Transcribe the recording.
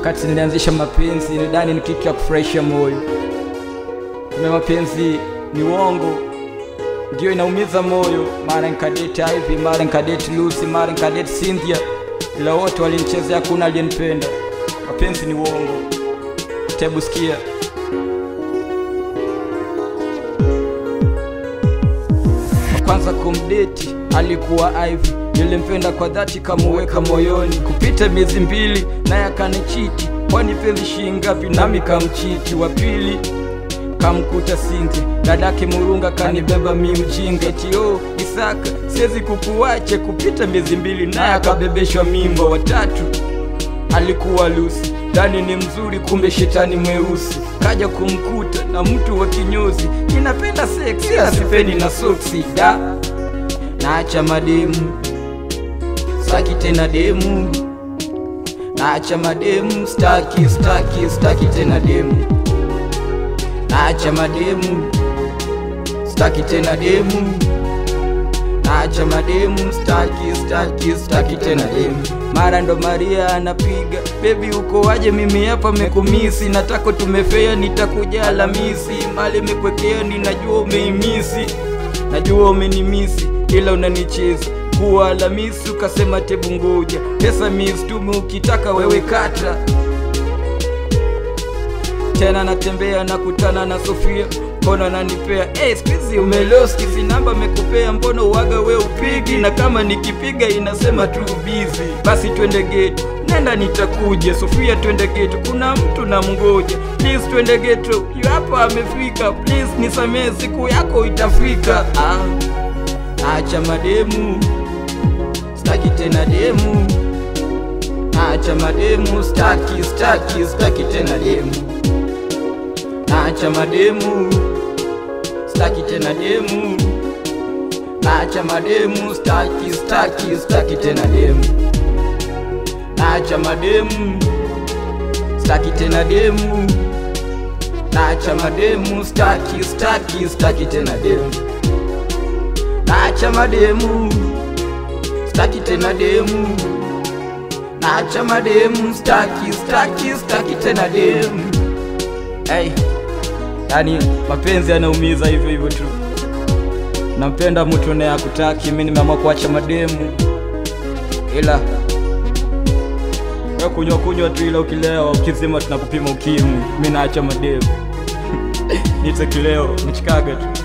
Kati nilianzisha mapenzi nidhani ni kitu ya kufurahisha moyo. Kumbe mapenzi ni uongo, ndio inaumiza moyo. Mara nikadate Ivy, mara nikadate Lucy, mara nikadate Cynthia, ila wote walinichezea, hakuna aliyenipenda. Mapenzi ni uongo. Tebu sikia. Kwanza kumdate alikuwa Ivy, nilimpenda kwa dhati kamuweka moyoni. Kupita miezi 2 naye akanichiti, kwani penzi shingapi nami kamchiti. Wa pili kamkuta Cynthia, dadake Murunga kanibeba mimi mjinga. Eti Isaka siwezi kukuache, kupita miezi 2 naye akabebeshwa mimba. Wa tatu alikuwa Lucy, ndani ni mzuri kumbe shetani mweusi. Kaja kumkuta na mtu wa kinyozi, ninapenda sex ila sipendi na soksi. Naacha mademu, staki tena demu. Naacha mademu, staki tena demu. Naacha mademu, staki tena demu. Naacha mademu, staki tena demu. Mara ndo Maria anapiga, baby uko waje, mimi hapa mekumisi. Nataka tumefea, nitakuja Alhamisi. Mali mekwekea, ninajua umeimisi, najua umenimisi, ila unanicheza kuwa Alhamisi. Ukasema tebu ngoja, pesa mistumu ukitaka wewe kata. Tena natembea nakutana na Sofia, mbona nanipea squeeze umeloski, si namba mekupea, mbona uwaga we upigi? Na kama nikipiga inasema tu busy. Basi twende ghetto, nenda nitakuja. Sofia twende ghetto, kuna mtu na mgoja. Please twende ghetto, hapa amefika. Please nisamee, siku yako itafika. Naacha mademu, staki tena demu. Naacha mademu, staki tena demu. Naacha mademu, staki tena demu. Naacha mademu, staki tena demu. Naacha mademu, staki tena demu. Naacha mademu, staki tena demu. Naacha mademu, staki tena demu. Naacha mademu, staki tena demu. Yani mapenzi yanaumiza hivyo hivyo tu. Nampenda mtu naye hakutaki, mimi nimeamua kuacha mademu. Ila wewe kunywa tu, ila ukilewa ukizima tunakupima ukimwi. Mimi naacha mademu. Nitakileo, nichikaga tu.